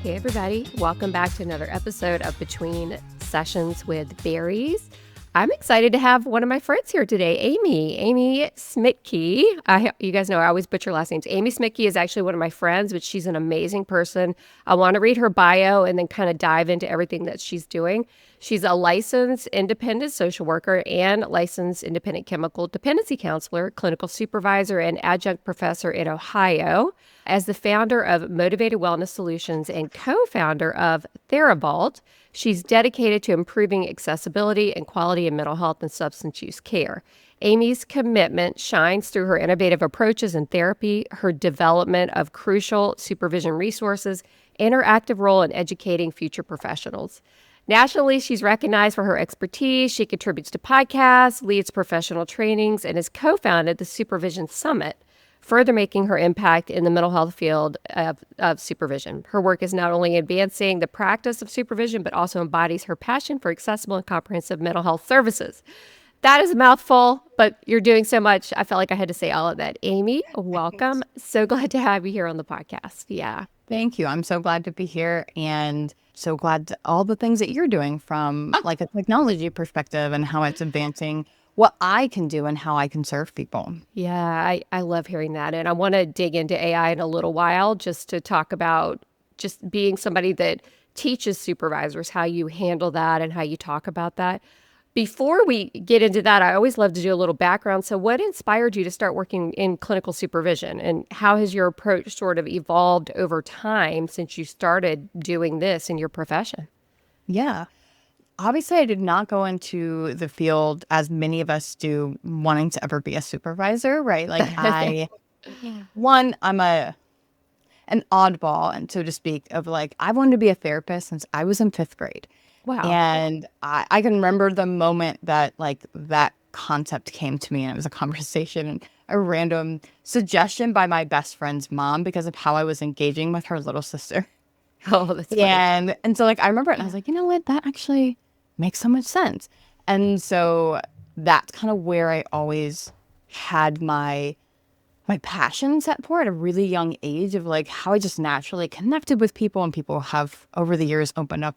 Hey everybody, welcome back to another episode of Between Sessions with Berries. I'm excited to have one of my friends here today, Amy Smitke. You guys know I always butcher last names. Amy Smitke is actually one of my friends, but she's an amazing person. I want to read her bio and then kind of dive into everything that she's doing. She's a licensed independent social worker and licensed independent chemical dependency counselor, clinical supervisor, and adjunct professor in Ohio. As the founder of Motivated Wellness Solutions and co-founder of Theravault, she's dedicated to improving accessibility and quality in mental health and substance use care. Amy's commitment shines through her innovative approaches in therapy, her development of crucial supervision resources, and her active role in educating future professionals. Nationally, she's recognized for her expertise. She contributes to podcasts, leads professional trainings, and has co-founded the Supervision Summit, further making her impact in the mental health field of supervision. Her work is not only advancing the practice of supervision, but also embodies her passion for accessible and comprehensive mental health services. That is a mouthful, but you're doing so much. I felt like I had to say all of that. Amy, welcome. So glad to have you here on the podcast. Yeah. Thank you. I'm so glad to be here and so glad to all the things that you're doing from like a technology perspective and how it's advancing what I can do and how I can serve people. Yeah, I love hearing that. And I want to dig into AI in a little while just to talk about just being somebody that teaches supervisors how you handle that and how you talk about that. Before we get into that, I always love to do a little background. So what inspired you to start working in clinical supervision, and how has your approach sort of evolved over time since you started doing this in your profession? Yeah. Obviously, I did not go into the field as many of us do wanting to ever be a supervisor, right? Like I'm an oddball, and so to speak, of like, I wanted to be a therapist since I was in 5th grade. Wow. And I can remember the moment that like that concept came to me, and it was a conversation and a random suggestion by my best friend's mom because of how I was engaging with her little sister. Oh, that's funny. And so like I remember it and I was like, you know what, that actually makes so much sense. And so that's kind of where I always had my passion set for at a really young age, of like how I just naturally connected with people, and people have over the years opened up.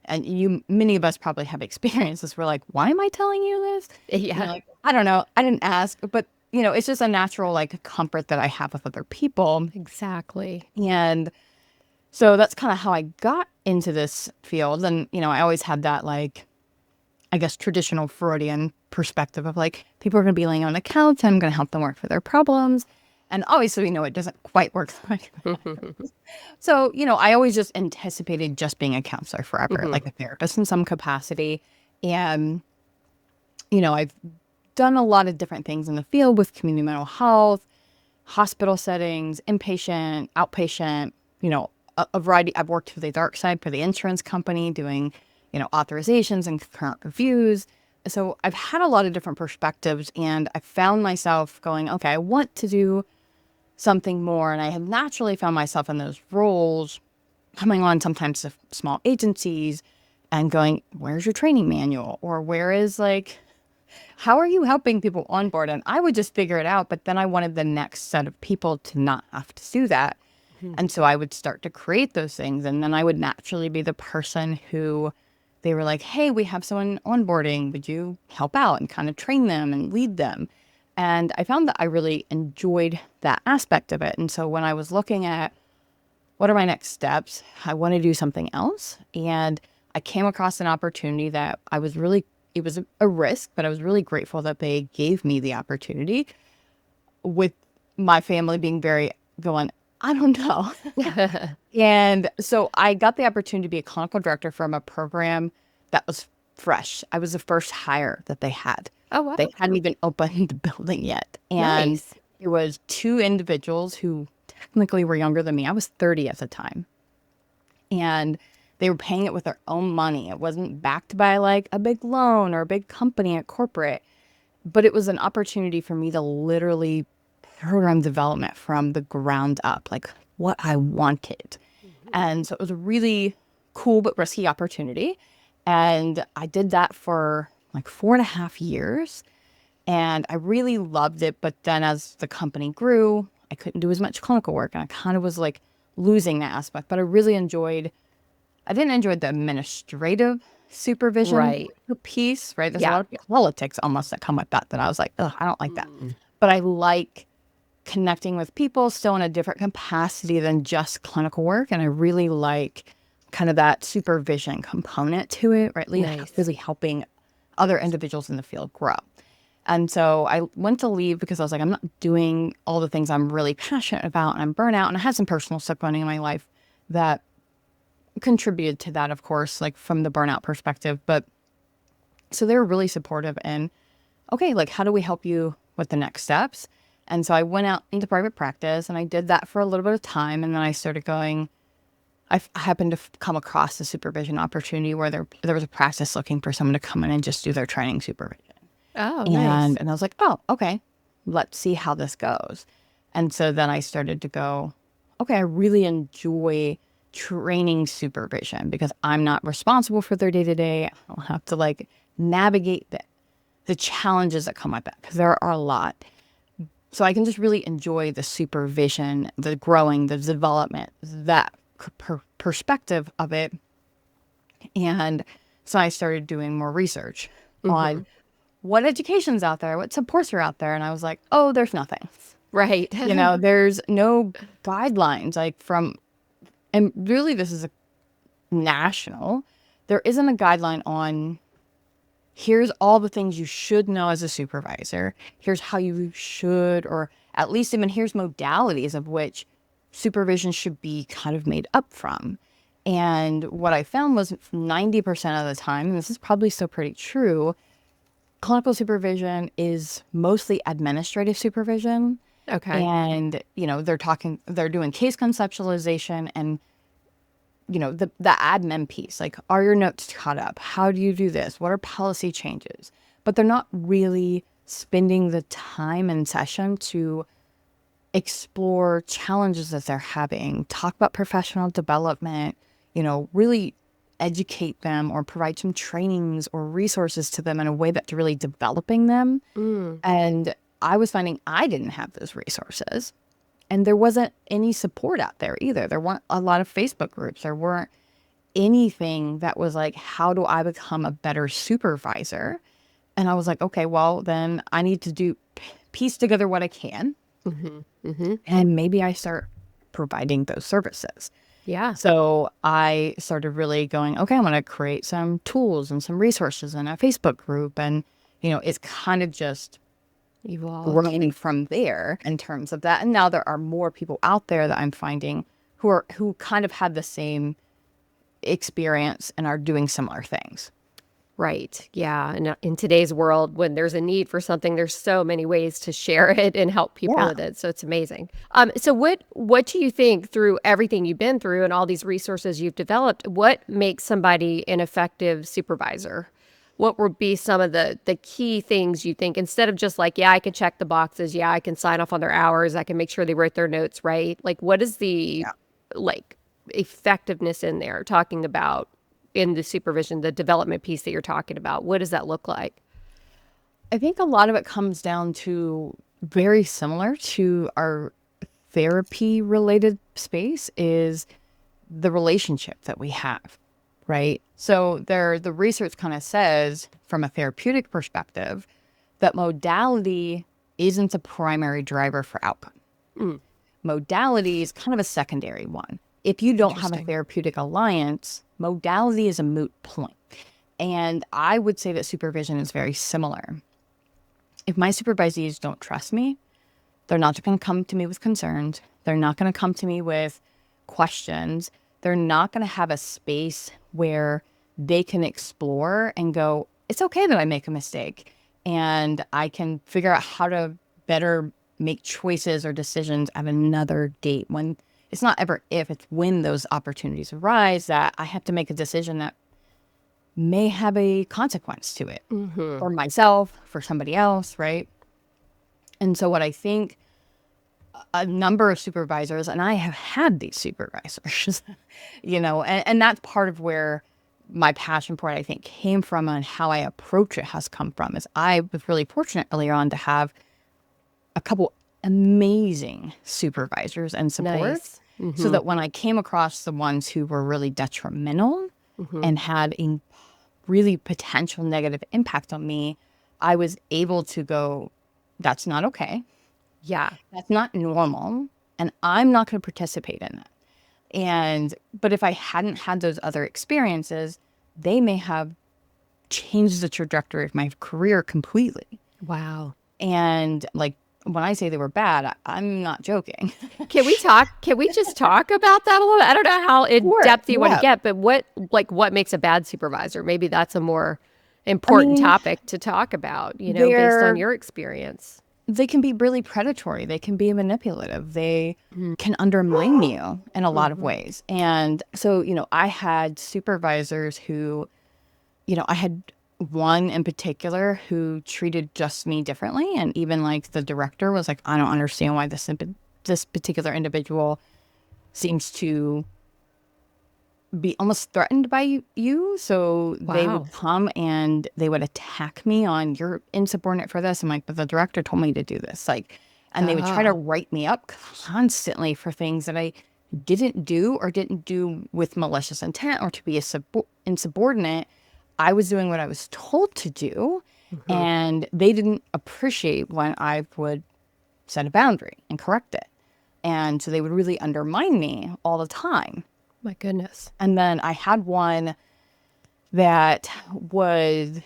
And many of us probably have experiences where like, why am I telling you this? Yeah. Like, I don't know. I didn't ask, but it's just a natural like comfort that I have with other people. Exactly. And so that's kind of how I got into this field. And, I always had that like, I guess, traditional Freudian perspective of like, people are going to be laying on a couch and I'm going to help them work for their problems. And obviously, it doesn't quite work like that. So, I always just anticipated just being a counselor forever, like a therapist in some capacity. And, I've done a lot of different things in the field with community mental health, hospital settings, inpatient, outpatient, a variety. I've worked for the dark side for the insurance company doing, authorizations and current reviews. So I've had a lot of different perspectives, and I found myself going, okay, I want to do something more. And I have naturally found myself in those roles, coming on sometimes to small agencies and going, where's your training manual? Or where is like, how are you helping people onboard? And I would just figure it out. But then I wanted the next set of people to not have to do that. And so I would start to create those things. And then I would naturally be the person who they were like, hey, we have someone onboarding. Would you help out and kind of train them and lead them? And I found that I really enjoyed that aspect of it. And so when I was looking at what are my next steps, I want to do something else. And I came across an opportunity that it was a risk, but I was really grateful that they gave me the opportunity, with my family being very going, I don't know. And so I got the opportunity to be a clinical director from a program that was fresh. I was the first hire that they had. Oh, wow. They hadn't even opened the building yet. And Nice. it was 2 individuals who technically were younger than me. I was 30 at the time. And they were paying it with their own money. It wasn't backed by like a big loan or a big company at corporate. But it was an opportunity for me to literally program development from the ground up, like what I wanted. And so it was a really cool but risky opportunity. And I did that for like 4.5 years. And I really loved it. But then as the company grew, I couldn't do as much clinical work. And I kind of was like losing that aspect. But I didn't enjoy the administrative supervision Right. piece, right? There's a Yeah. lot of politics almost that come with that I was like, ugh, I don't like that. But I like connecting with people still in a different capacity than just clinical work. And I really like kind of that supervision component to it, right? Nice. Really helping other individuals in the field grow. And so I went to leave because I was like, I'm not doing all the things I'm really passionate about, and I'm burnout. And I had some personal stuff going on in my life that contributed to that, of course, like from the burnout perspective. But so they were really supportive and, okay, like, how do we help you with the next steps? And so I went out into private practice and I did that for a little bit of time. And then I started going, I happened to come across a supervision opportunity where there was a practice looking for someone to come in and just do their training supervision. Oh, nice. And I was like, oh, okay, let's see how this goes. And so then I started to go, okay, I really enjoy training supervision because I'm not responsible for their day-to-day. I don't have to like navigate the challenges that come with that because there are a lot. So I can just really enjoy the supervision, the growing, the development, that perspective of it. And so I started doing more research on what education's out there, what supports are out there. And I was like, oh, there's nothing. Right. There's no guidelines and really this is a national. There isn't a guideline on here's all the things you should know as a supervisor. Here's how you should, or at least even here's modalities of which supervision should be kind of made up from. And what I found was 90% of the time, and this is probably still pretty true, clinical supervision is mostly administrative supervision. Okay. And, they're doing case conceptualization and, the admin piece, like, are your notes caught up? How do you do this? What are policy changes? But they're not really spending the time in session to explore challenges that they're having, talk about professional development, really educate them or provide some trainings or resources to them in a way that's really developing them. And I was finding I didn't have those resources. And there wasn't any support out there either. There weren't a lot of Facebook groups. There weren't anything that was like, how do I become a better supervisor? And I was like, okay, well, then I need to piece together what I can. And maybe I start providing those services. Yeah. So I started really going, okay, I'm going to create some tools and some resources in a Facebook group. And, it's kind of just running from there in terms of that. And now there are more people out there that I'm finding who kind of have the same experience and are doing similar things. Right. Yeah. And in today's world, when there's a need for something, there's so many ways to share it and help people with it. So it's amazing. So what do you think, through everything you've been through and all these resources you've developed, what makes somebody an effective supervisor? What would be some of the key things you think, instead of just like, yeah, I can check the boxes. Yeah, I can sign off on their hours. I can make sure they wrote their notes right. Like, what is the effectiveness in there, talking about in the supervision, the development piece that you're talking about? What does that look like? I think a lot of it comes down to very similar to our therapy related space is the relationship that we have, right? So the research kind of says from a therapeutic perspective that modality isn't a primary driver for outcome. Modality is kind of a secondary one. If you don't have a therapeutic alliance, modality is a moot point. And I would say that supervision is very similar. If my supervisees don't trust me, they're not going to come to me with concerns. They're not going to come to me with questions. They're not going to have a space where they can explore and go, it's okay that I make a mistake. And I can figure out how to better make choices or decisions at another date. When it's not ever if, it's when those opportunities arise that I have to make a decision that may have a consequence to it for myself, for somebody else, right? And so what I think a number of supervisors, and I have had these supervisors, and that's part of where my passion for it, I think, came from, and how I approach it has come from, is I was really fortunate earlier on to have a couple amazing supervisors and support. Nice. so that when I came across the ones who were really detrimental and had a really potential negative impact on me, I was able to go, that's not okay. Yeah. That's not normal. And I'm not going to participate in that. But if I hadn't had those other experiences, they may have changed the trajectory of my career completely. Wow. And like, when I say they were bad, I'm not joking. Can we just talk about that a little bit? I don't know how in depth you want to get, but what makes a bad supervisor? Maybe that's a more important topic to talk about, based on your experience. They can be really predatory. They can be manipulative. They can undermine you in a lot of ways. And so, I had supervisors who, I had one in particular who treated just me differently. And even like the director was like, I don't understand why this particular individual seems to be almost threatened by you. So they would come and they would attack me on, you're insubordinate for this. I'm like, but the director told me to do this. And they would try to write me up constantly for things that I didn't do or didn't do with malicious intent or to be insubordinate. I was doing what I was told to do, and they didn't appreciate when I would set a boundary and correct it. And so they would really undermine me all the time. My goodness. And then I had one that was,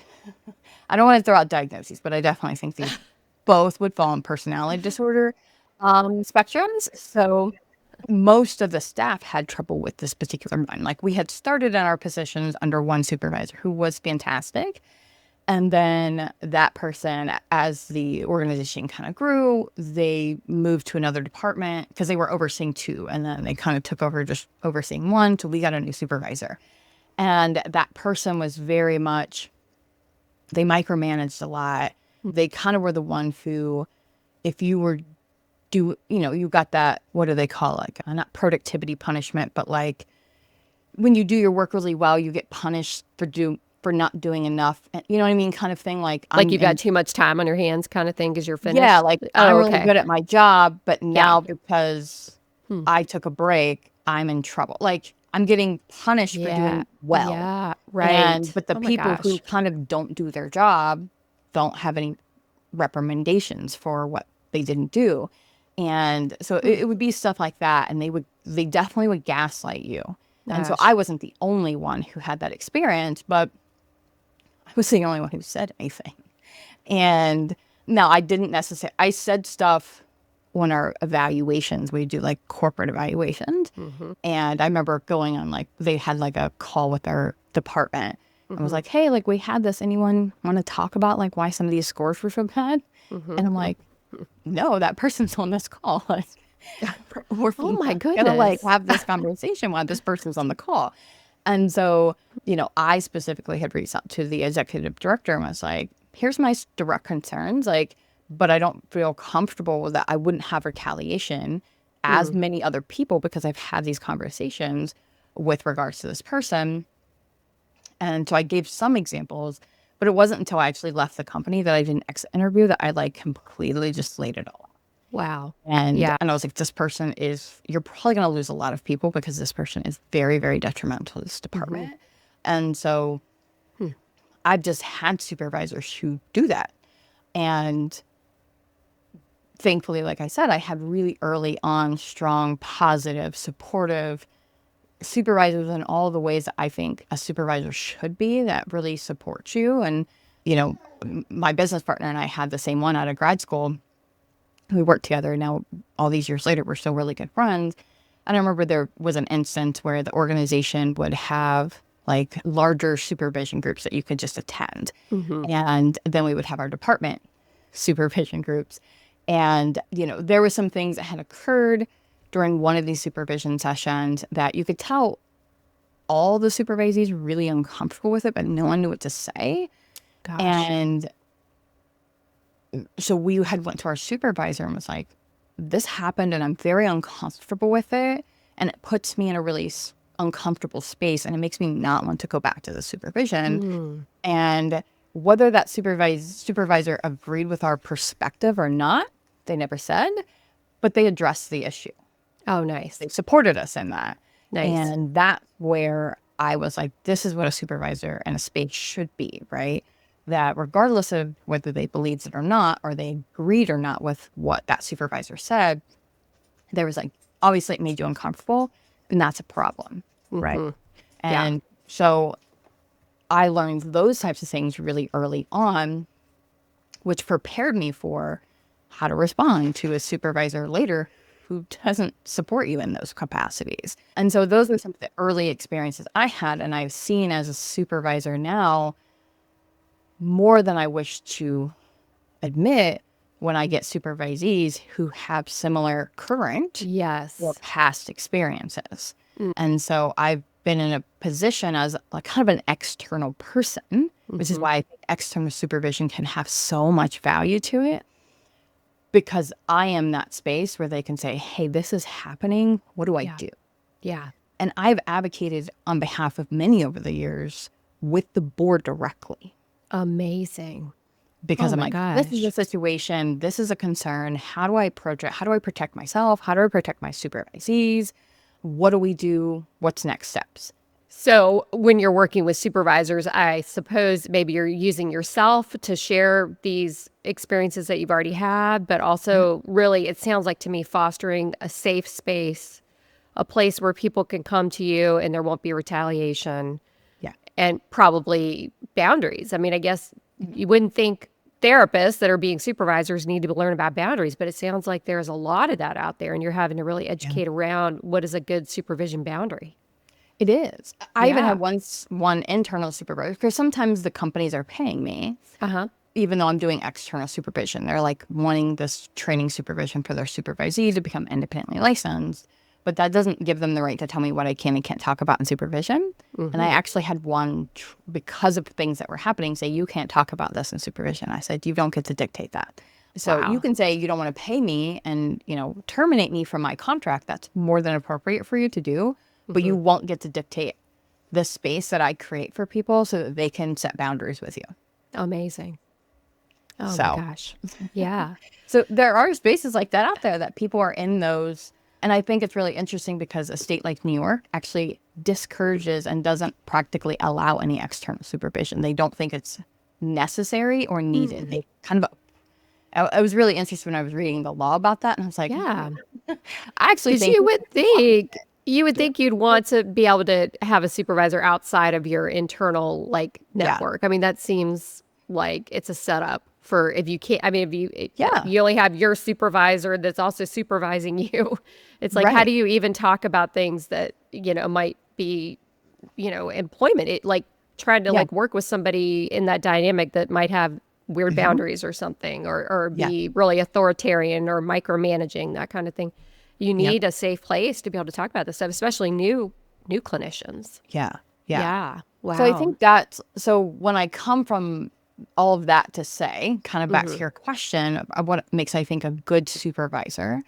I don't want to throw out diagnoses, but I definitely think these both would fall in personality disorder spectrums. So most of the staff had trouble with this particular one. Like, we had started in our positions under one supervisor who was fantastic. And then that person, as the organization kind of grew, they moved to another department because they were overseeing two. And then they kind of took over just overseeing one. So we got a new supervisor. And that person was very much, they micromanaged a lot. They kind of were the one who, if you were you got that, what do they call it? Like, not productivity punishment, but like when you do your work really well, you get punished for not doing enough. You know what I mean? Kind of thing. Like you've got too much time on your hands kind of thing because you're finished? Yeah, like I'm really good at my job, but now because I took a break, I'm in trouble. Like, I'm getting punished for doing well. Yeah, right. But the people who kind of don't do their job don't have any recommendations for what they didn't do. And so it would be stuff like that. And they definitely would gaslight you. And so I wasn't the only one who had that experience, but I was the only one who said anything. And now I didn't necessarily, I said stuff when our evaluations, we do like corporate evaluations. And I remember going on, like, they had like a call with our department. And was like, hey, like, we had this, anyone want to talk about like why some of these scores were so bad? And I'm like, no, that person's on this call. Like, we're oh my goodness, gonna like have this conversation while this person's on the call. And so, I specifically had reached out to the executive director and was like, here's my direct concerns, like, but I don't feel comfortable with that. I wouldn't have retaliation as many other people because I've had these conversations with regards to this person. And so I gave some examples, but it wasn't until I actually left the company that I did an exit interview that I like completely just laid it all out. Wow. And I was like, this person you're probably going to lose a lot of people because this person is very, very detrimental to this department. And so I've just had supervisors who do that. And thankfully, like I said, I had really early on strong, positive, supportive supervisors in all the ways that I think a supervisor should be, that really supports you. And, my business partner and I had the same one out of grad school. We worked together. Now, all these years later, we're still really good friends. And I remember there was an instance where the organization would have like larger supervision groups that you could just attend. And then we would have our department supervision groups. And, there were some things that had occurred during one of these supervision sessions that you could tell all the supervisees were really uncomfortable with it, but no one knew what to say. Gosh. And so we had went to our supervisor and was like, this happened and I'm very uncomfortable with it. And it puts me in a really uncomfortable space and it makes me not want to go back to the supervision. And whether that supervisor agreed with our perspective or not, they never said, but they addressed the issue. Oh, nice. They supported us in that. Nice. And that's where I was like, this is what a supervisor in a space should be, right? That regardless of whether they believed it or not, or they agreed or not with what that supervisor said, there was like, obviously it made you uncomfortable, and that's a problem, right? Mhm. Yeah. And so I learned those types of things really early on, which prepared me for how to respond to a supervisor later who doesn't support you in those capacities. And so those were some of the early experiences I had, and I've seen as a supervisor now more than I wish to admit when I get supervisees who have similar current Yes. or past experiences. And so I've been in a position as like kind of an external person, which is why I think external supervision can have so much value to it, because I am that space where they can say, hey, this is happening. What do I do? Yeah. And I've advocated on behalf of many over the years with the board directly. Amazing. Because Oh I'm my like, this is a gosh. situation, this is a concern. How do I approach it? How do I protect myself? How do I protect my supervisees? What do we do? What's next steps? So when you're working with supervisors, I suppose maybe you're using yourself to share these experiences that you've already had, but also really, it sounds like to me, fostering a safe space, a place where people can come to you and there won't be retaliation Yeah. and probably boundaries. I mean, I guess you wouldn't think therapists that are being supervisors need to learn about boundaries, but it sounds like there's a lot of that out there and you're having to really educate around what is a good supervision boundary. It is. I even Yeah. had one internal supervisor, because sometimes the companies are paying me, Uh-huh. even though I'm doing external supervision. They're like wanting this training supervision for their supervisee to become independently licensed. But that doesn't give them the right to tell me what I can and can't talk about in supervision. And I actually had one, because of things that were happening, say, you can't talk about this in supervision. I said, you don't get to dictate that. So Wow. you can say you don't want to pay me and, terminate me from my contract. That's more than appropriate for you to do. But you won't get to dictate the space that I create for people so that they can set boundaries with you. Amazing. Oh my So, gosh. Yeah. so there are spaces like that out there that people are in those. And I think it's really interesting because a state like New York actually discourages and doesn't practically allow any external supervision. They don't think it's necessary or needed. They kind of, I was really interested when I was reading the law about that. And I was like, Yeah. I actually Because think you would think you'd want to be able to have a supervisor outside of your internal network. I mean, that seems like it's a setup for if you can't. I mean, you only have your supervisor that's also supervising you. It's like, how do you even talk about things that might be employment? It like trying to work with somebody in that dynamic that might have weird boundaries or something, or be really authoritarian or micromanaging, that kind of thing. You need a safe place to be able to talk about this stuff, especially new clinicians. Yeah. Yeah. Wow. So I think so when I come from all of that to say, kind of back to your question of what makes, I think, a good supervisor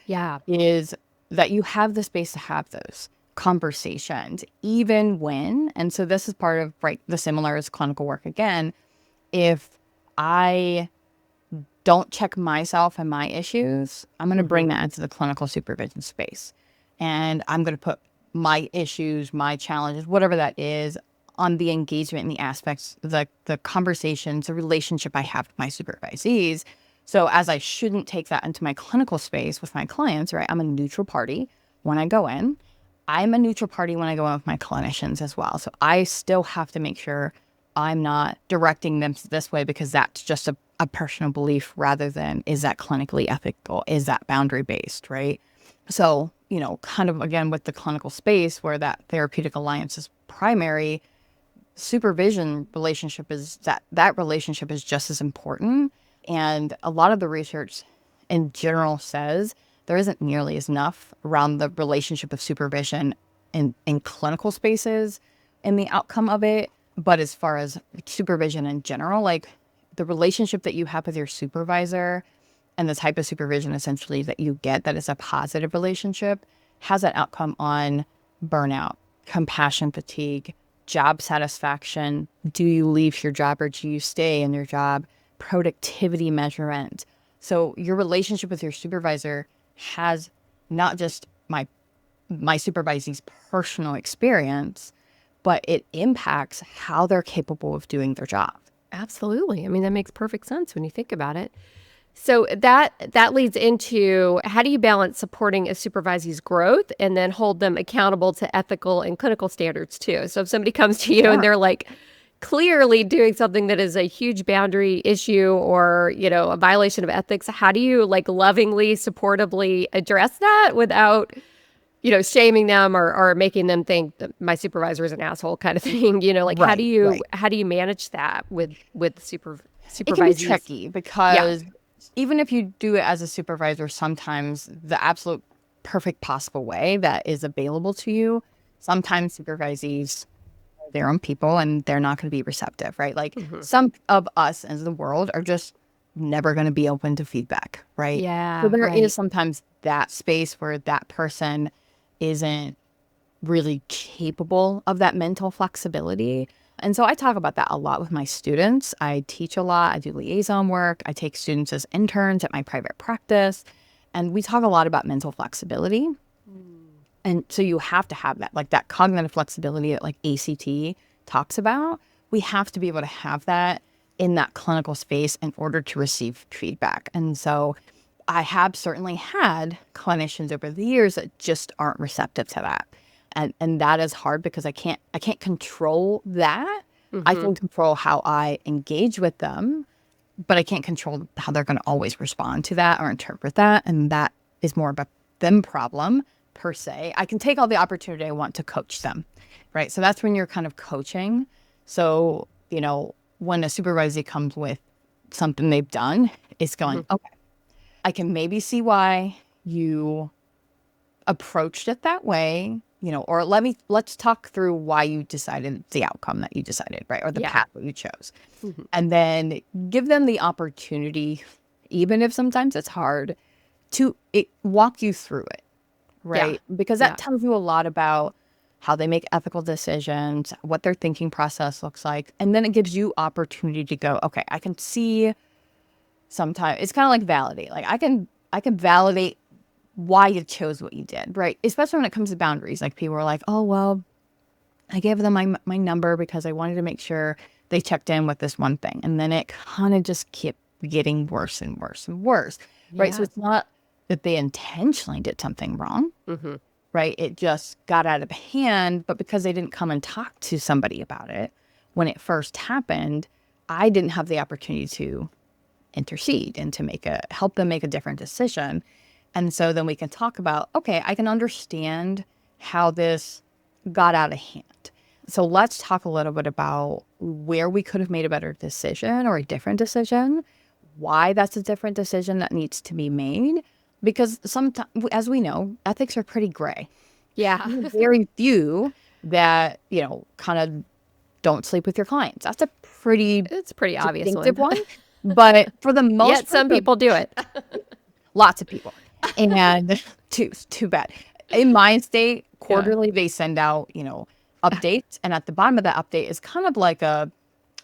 is that you have the space to have those conversations, even when, and so this is part of, the similar as clinical work again, if I don't check myself and my issues, I'm going to bring that into the clinical supervision space. And I'm going to put my issues, my challenges, whatever that is, on the engagement and the aspects, the conversations, the relationship I have with my supervisees. So as I shouldn't take that into my clinical space with my clients, right? I'm a neutral party when I go in. I'm a neutral party when I go in with my clinicians as well. So I still have to make sure I'm not directing them this way because that's just a personal belief rather than is that clinically ethical? Is that boundary based, right? So, kind of again with the clinical space where that therapeutic alliance is primary, supervision relationship is that relationship is just as important. And a lot of the research in general says there isn't nearly as enough around the relationship of supervision in clinical spaces and the outcome of it. But as far as supervision in general, the relationship that you have with your supervisor and the type of supervision essentially that you get that is a positive relationship has an outcome on burnout, compassion fatigue, job satisfaction. Do you leave your job or do you stay in your job? Productivity measurement. So your relationship with your supervisor has not just my my supervisee's personal experience, but it impacts how they're capable of doing their job. Absolutely. I mean, that makes perfect sense when you think about it. So that leads into, how do you balance supporting a supervisee's growth and then hold them accountable to ethical and clinical standards too? So if somebody comes to you and they're like clearly doing something that is a huge boundary issue or, a violation of ethics, how do you like lovingly, supportively address that without, shaming them or making them think that my supervisor is an asshole kind of thing? Like how do you manage that with supervisees? It can be tricky because even if you do it as a supervisor, sometimes the absolute perfect possible way that is available to you, sometimes supervisees are their own people and they're not going to be receptive, right? Like some of us as the world are just never going to be open to feedback, right? Yeah. So there is sometimes that space where that person isn't really capable of that mental flexibility. And so I talk about that a lot with my students. I teach a lot. I do liaison work. I take students as interns at my private practice. And we talk a lot about mental flexibility. And so you have to have that, like that cognitive flexibility that like ACT talks about. We have to be able to have that in that clinical space in order to receive feedback. And so I have certainly had clinicians over the years that just aren't receptive to that. And that is hard because I can't control that. I can control how I engage with them, but I can't control how they're going to always respond to that or interpret that. And that is more of a them problem per se. I can take all the opportunity I want to coach them, right? So that's when you're kind of coaching. So, when a supervisor comes with something they've done, it's going, okay, I can maybe see why you approached it that way. Or let's talk through why you decided the outcome that you decided, right? Or the path that you chose. And then give them the opportunity, even if sometimes it's hard, to walk you through it, right? Because that tells you a lot about how they make ethical decisions, what their thinking process looks like. And then it gives you opportunity to go, okay, I can see sometimes it's kind of like validate. Like I can validate why you chose what you did, right? Especially when it comes to boundaries. Like people are like, oh, well, I gave them my number because I wanted to make sure they checked in with this one thing. And then it kind of just kept getting worse and worse and worse, right? So it's not that they intentionally did something wrong, right? It just got out of hand. But because they didn't come and talk to somebody about it when it first happened, I didn't have the opportunity to intercede and to help them make a different decision. And so then we can talk about, okay, I can understand how this got out of hand. So let's talk a little bit about where we could have made a better decision or a different decision, why that's a different decision that needs to be made. Because sometimes, as we know, ethics are pretty gray. Yeah. Very few that, kind of don't sleep with your clients. That's it's a pretty obvious one. But for the most part, some people do it. Lots of people. And too bad. In my state, quarterly, they send out, updates. And at the bottom of that update is kind of like a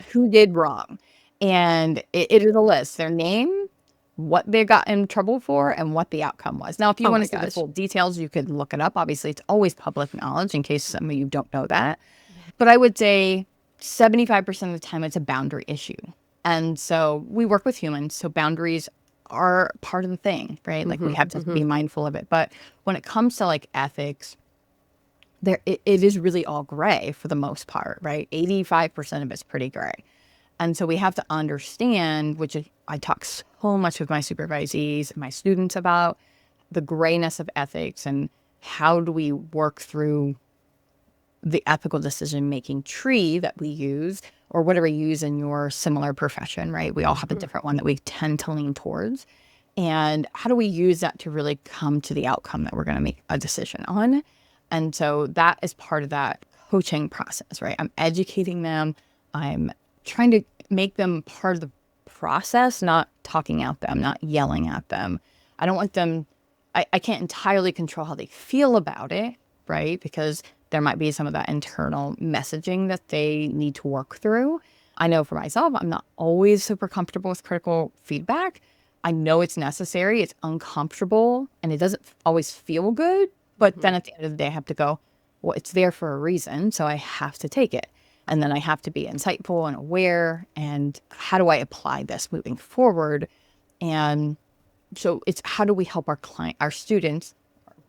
who did wrong. And it is a list, their name, what they got in trouble for, and what the outcome was. Now, if you want to see the full details, you could look it up. Obviously, it's always public knowledge in case some of you don't know that. But I would say 75% of the time, it's a boundary issue. And so we work with humans. So boundaries are part of the thing, right? Like we have to be mindful of it. But when it comes to like ethics, it is really all gray for the most part, right? 85% of it's pretty gray. And so we have to understand, which I talk so much with my supervisees and my students about, the grayness of ethics and how do we work through the ethical decision-making tree that we use, or whatever you use in your similar profession, right? We all have a different one that we tend to lean towards. And how do we use that to really come to the outcome that we're going to make a decision on? And so that is part of that coaching process, right? I'm educating them. I'm trying to make them part of the process, not talking at them, not yelling at them. I don't want them, I can't entirely control how they feel about it, right? Because there might be some of that internal messaging that they need to work through. I know for myself, I'm not always super comfortable with critical feedback. I know it's necessary, it's uncomfortable, and it doesn't always feel good, But then at the end of the day, I have to go, well, it's there for a reason, so I have to take it. And then I have to be insightful and aware. And how do I apply this moving forward? And so it's how do we help our client, our students,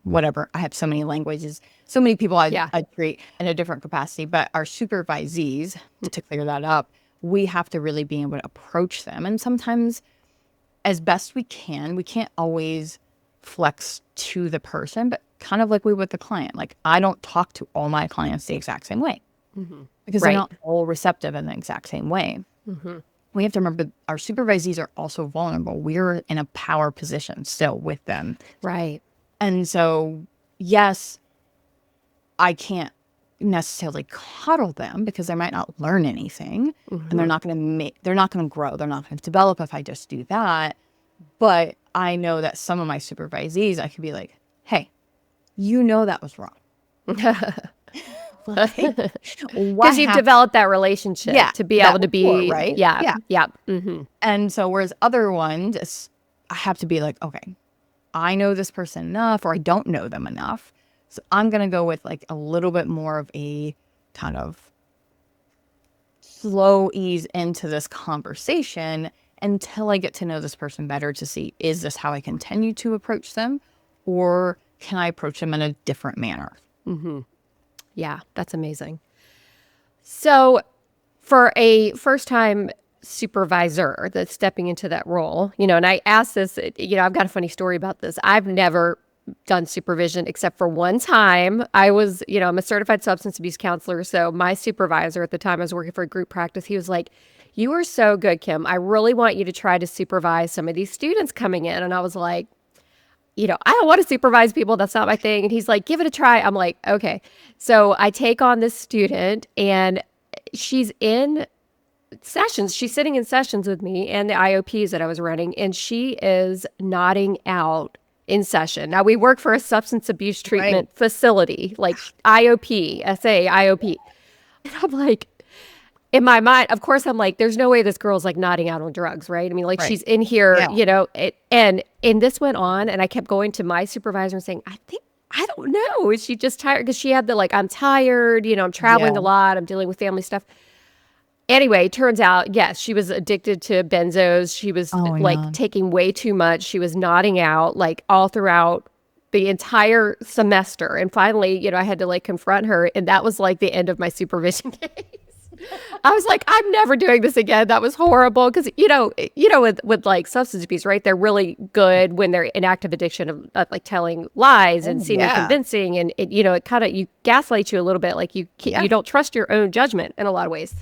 whatever. I have so many languages, so many people I treat in a different capacity, but our supervisees, to clear that up, we have to really be able to approach them. And sometimes as best we can't always flex to the person, but kind of like we would with the client. Like I don't talk to all my clients the exact same way because they're not all receptive in the exact same way. We have to remember our supervisees are also vulnerable. We're in a power position still with them. Right. And so, yes, I can't necessarily coddle them because they might not learn anything and they're not going to grow. They're not going to develop if I just do that. But I know that some of my supervisees, I could be like, hey, you know that was wrong. Because you've developed that relationship to be able to be, right? Yeah. And so whereas other ones, I have to be like, okay, I know this person enough or I don't know them enough. So I'm going to go with like a little bit more of a kind of slow ease into this conversation until I get to know this person better to see, is this how I continue to approach them or can I approach them in a different manner? Yeah, that's amazing. So for a first-time supervisor that's stepping into that role, and I asked this, I've got a funny story about this. I've never done supervision except for one time. I was, I'm a certified substance abuse counselor. So my supervisor at the time I was working for a group practice, he was like, you are so good, Kim. I really want you to try to supervise some of these students coming in. And I was like, I don't want to supervise people. That's not my thing. And he's like, give it a try. I'm like, okay. So I take on this student and she's in sessions. She's sitting in sessions with me and the IOPs that I was running, and she is nodding out in session. Now we work for a substance abuse treatment facility, like IOP, SA, IOP. And I'm like, in my mind, of course, I'm like, there's no way this girl's like nodding out on drugs, right? I mean, like she's in here, and this went on, and I kept going to my supervisor and saying, I don't know. Is she just tired? Because she had the I'm tired, I'm traveling a lot, I'm dealing with family stuff. Anyway, turns out, yes, she was addicted to benzos. She was taking way too much. She was nodding out all throughout the entire semester. And finally, I had to confront her. And that was the end of my supervision case. I was like, I'm never doing this again. That was horrible. Because, with substance abuse, right? They're really good when they're in active addiction of telling lies and seeming convincing. And, it kind of, you gaslight you a little bit. You don't trust your own judgment in a lot of ways.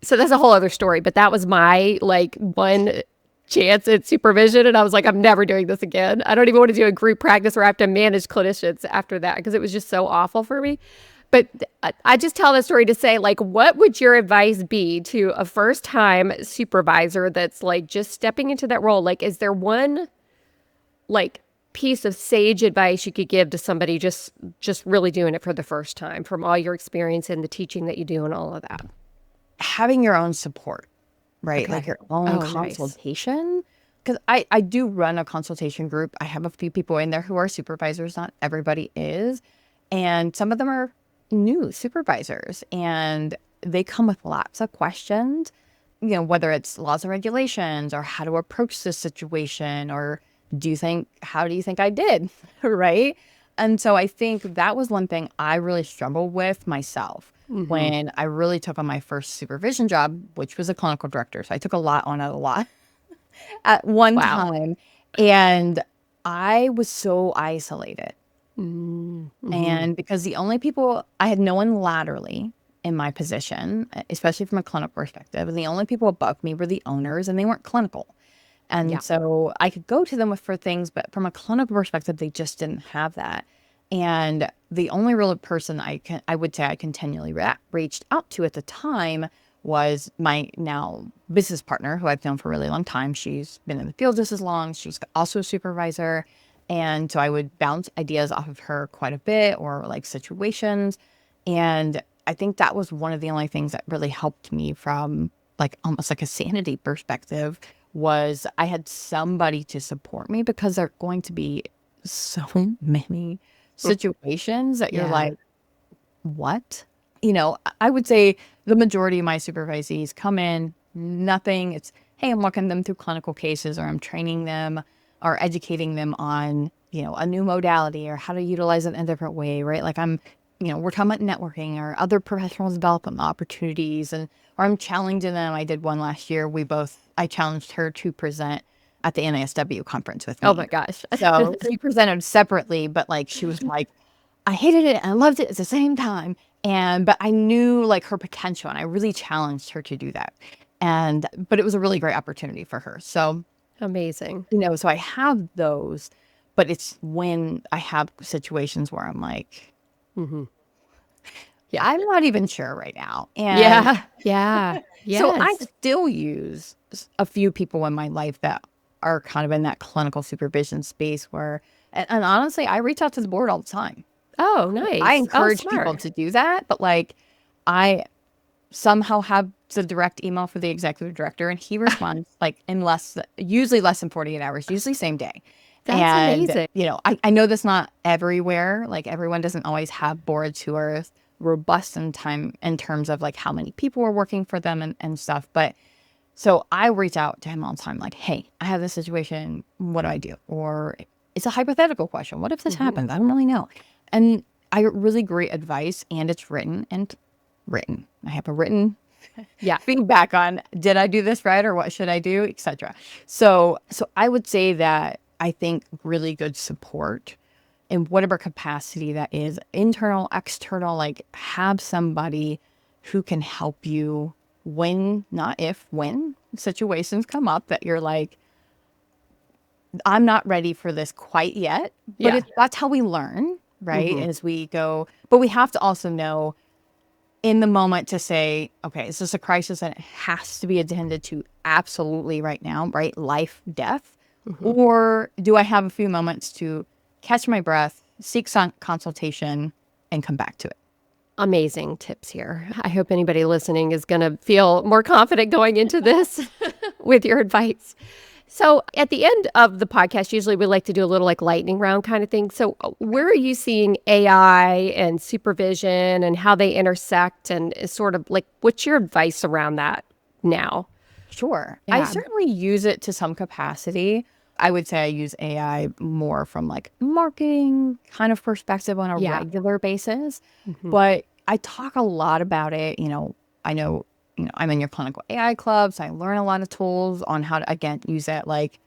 So that's a whole other story. But that was my one chance at supervision. And I was like, I'm never doing this again. I don't even want to do a group practice where I have to manage clinicians after that because it was just so awful for me. But I just tell that story to say, what would your advice be to a first-time supervisor that's just stepping into that role? Is there one piece of sage advice you could give to somebody just really doing it for the first time from all your experience and the teaching that you do and all of that? Having your own support, right? Okay. Your own consultation. Because I do run a consultation group. I have a few people in there who are supervisors. Not everybody is. And some of them are new supervisors. And they come with lots of questions, whether it's laws and regulations or how to approach this situation or how do you think I did, right? And so I think that was one thing I really struggled with myself. When I really took on my first supervision job, which was a clinical director. So I took a lot at one time. And I was so isolated. And because the only people, I had no one laterally in my position, especially from a clinical perspective. And the only people above me were the owners, and they weren't clinical. And so I could go to them for things, but from a clinical perspective, they just didn't have that. And the only real person I would say I continually reached out to at the time was my now business partner, who I've known for a really long time. She's been in the field just as long. She's also a supervisor. And so I would bounce ideas off of her quite a bit, or situations. And I think that was one of the only things that really helped me from almost a sanity perspective, was I had somebody to support me, because there are going to be so many situations that you're Yeah. like, what? I would say the majority of my supervisees come in, nothing. It's, hey, I'm walking them through clinical cases, or I'm training them or educating them on, a new modality or how to utilize it in a different way, right? Like we're talking about networking or other professional development opportunities, or I'm challenging them. I did one last year. I challenged her to present at the NISW conference with me. Oh my gosh. So we presented separately, but like, she was like, I hated it and I loved it at the same time. But I knew like her potential, and I really challenged her to do that. But it was a really great opportunity for her. So, Amazing. so I have those, but it's when I have situations where I'm like, Yeah. I'm not even sure right now. Yeah. Yeah. So I Yes. still use a few people in my life that are kind of in that clinical supervision space and honestly, I reach out to the board all the time. Oh, nice. I encourage people smart. to do that, but like I somehow have the direct email for the executive director, and he responds like usually less than 48 hours, usually same day. That's amazing. I know that's not everywhere. Like everyone doesn't always have boards who are robust in terms of like how many people are working for them and stuff. But so I reach out to him all the time, like, hey, I have this situation. What do I do? Or it's a hypothetical question. What if this happens? I don't really know. And I get really great advice, and it's written. I have a written feedback on, did I do this right, or what should I do, etc. So I would say that I think really good support in whatever capacity that is, internal, external, like have somebody who can help you when situations come up that you're like, I'm not ready for this quite yet. But that's how we learn, right? As we go. But we have to also know in the moment to say, okay, is this a crisis and it has to be attended to absolutely right now, right? Life, death. Or do I have a few moments to catch my breath, seek some consultation, and come back to it? Amazing tips here. I hope anybody listening is going to feel more confident going into this with your advice. So at the end of the podcast, usually we like to do a little like lightning round kind of thing. So where are you seeing AI and supervision and how they intersect, and sort of like, what's your advice around that now? Sure. Yeah. I certainly use it to some capacity. I would say I use AI more from like marketing kind of perspective on a regular basis. But I talk a lot about it. I know, I'm in your clinical AI club, so I learn a lot of tools on how to, again, use it. Like,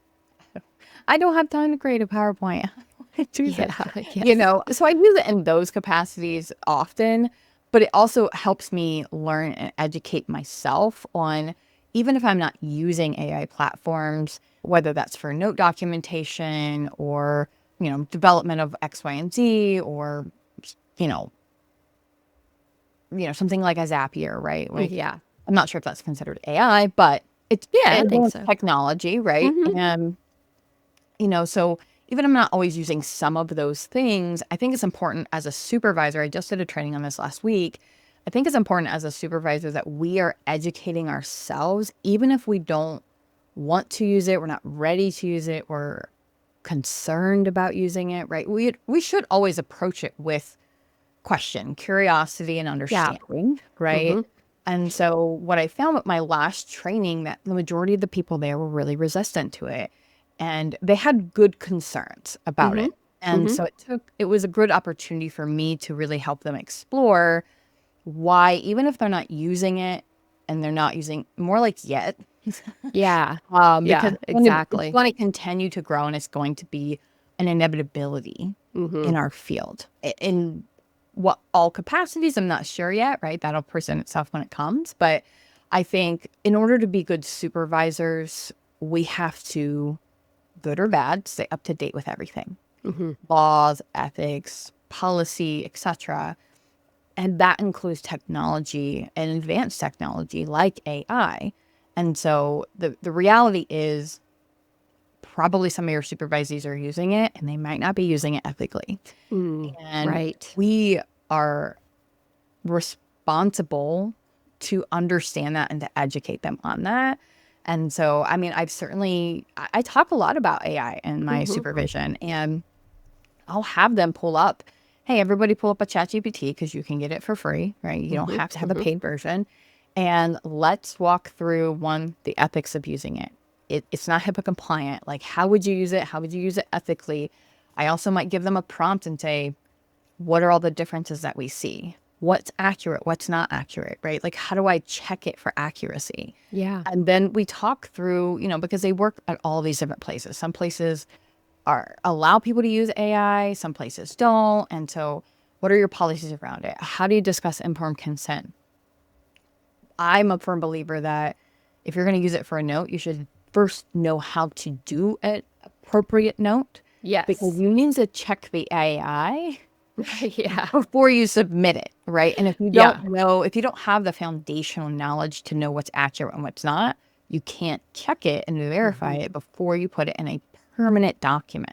I don't have time to create a PowerPoint. So I use it in those capacities often, but it also helps me learn and educate myself on, even if I'm not using AI platforms, whether that's for note documentation or, development of X, Y, and Z, or, something like a Zapier, right? Like, I'm not sure if that's considered AI, but it's I think so. Technology, right? And, so even I'm not always using some of those things, I think it's important as a supervisor. I just did a training on this last week. I think it's important as a supervisor that we are educating ourselves, even if we don't want to use it, we're not ready to use it, we're concerned about using it, right? We should always approach it with question, curiosity, and understanding, right? And so what I found with my last training, that the majority of the people there were really resistant to it, and they had good concerns about it. And so it was a good opportunity for me to really help them explore why, even if they're not using it, and they're not using, more like yet. Because exactly. It's going to continue to grow, and it's going to be an inevitability in our field. In what all capacities, I'm not sure yet, right? That'll present itself when it comes. But I think in order to be good supervisors, we have to, good or bad, stay up to date with everything. Laws, ethics, policy, etc. And that includes technology and advanced technology like AI. And so the reality is, probably some of your supervisees are using it, and they might not be using it ethically. And we are responsible to understand that and to educate them on that. And so, I mean, I talk a lot about AI in my supervision, and I'll have them pull up hey, everybody pull up a ChatGPT because you can get it for free, right? You don't have to have a paid version. And let's walk through the ethics of using it. It's not HIPAA compliant. Like, how would you use it? How would you use it ethically? I also might give them a prompt and say, what are all the differences that we see? What's accurate? What's not accurate, right? Like, how do I check it for accuracy? Yeah. And then we talk through, because they work at all these different places. Some places allow people to use AI, some places don't. And so what are your policies around it? How do you discuss informed consent? I'm a firm believer that if you're going to use it for a note, you should first know how to do an appropriate note. Yes. Because you need to check the AI Yeah. before you submit it, right? And if you don't know, if you don't have the foundational knowledge to know what's accurate and what's not, you can't check it and verify it before you put it in a permanent document,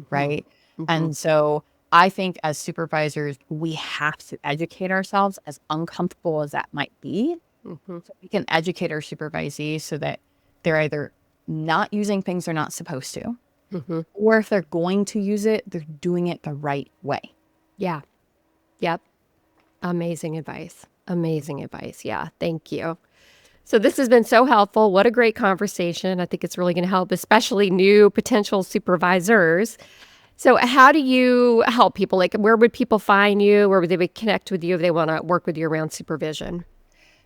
right? And so I think as supervisors, we have to educate ourselves, as uncomfortable as that might be. So we can educate our supervisees so that they're either not using things they're not supposed to, or if they're going to use it, they're doing it the right way. Yeah. Yep. Amazing advice. Amazing advice. Yeah. Thank you. So this has been so helpful. What a great conversation. I think it's really going to help, especially new potential supervisors. So how do you help people? Like, where would people find you? Where would they connect with you if they want to work with you around supervision?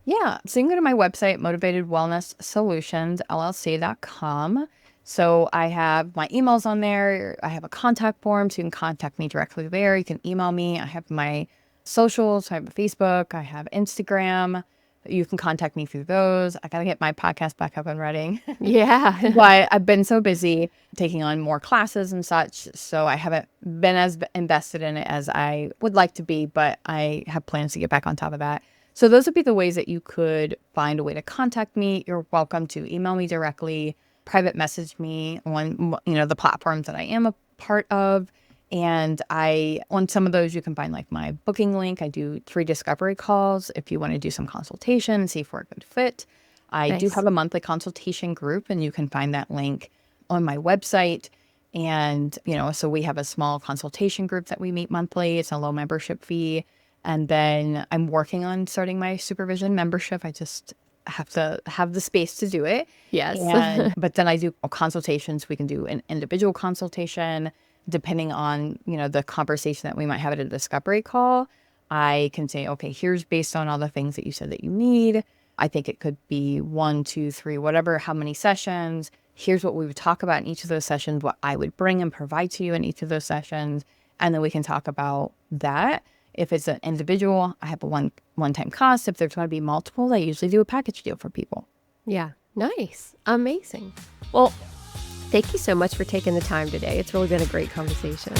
Yeah. So you can go to my website, motivatedwellnesssolutions.llc.com. So I have my emails on there. I have a contact form, so you can contact me directly there. You can email me. I have my socials. I have Facebook. I have Instagram. You can contact me through those. I got to get my podcast back up and running. Yeah. But I've been so busy taking on more classes and such, so I haven't been as invested in it as I would like to be, but I have plans to get back on top of that. So those would be the ways that you could find a way to contact me. You're welcome to email me directly, private message me on, the platforms that I am a part of. And on some of those, you can find like my booking link. I do 3 discovery calls if you want to do some consultation, see if we're a good fit. I do have a monthly consultation group, and you can find that link on my website. And, so we have a small consultation group that we meet monthly. It's a low membership fee. And then I'm working on starting my supervision membership. I just have to have the space to do it. Yes. But then I do consultations. We can do an individual consultation depending on, the conversation that we might have at a discovery call. I can say, okay, here's based on all the things that you said that you need. I think it could be 1, 2, 3, whatever, how many sessions. Here's what we would talk about in each of those sessions, what I would bring and provide to you in each of those sessions. And then we can talk about that. If it's an individual, I have a one-time cost. If there's going to be multiple, I usually do a package deal for people. Yeah. Nice. Amazing. Well, thank you so much for taking the time today. It's really been a great conversation.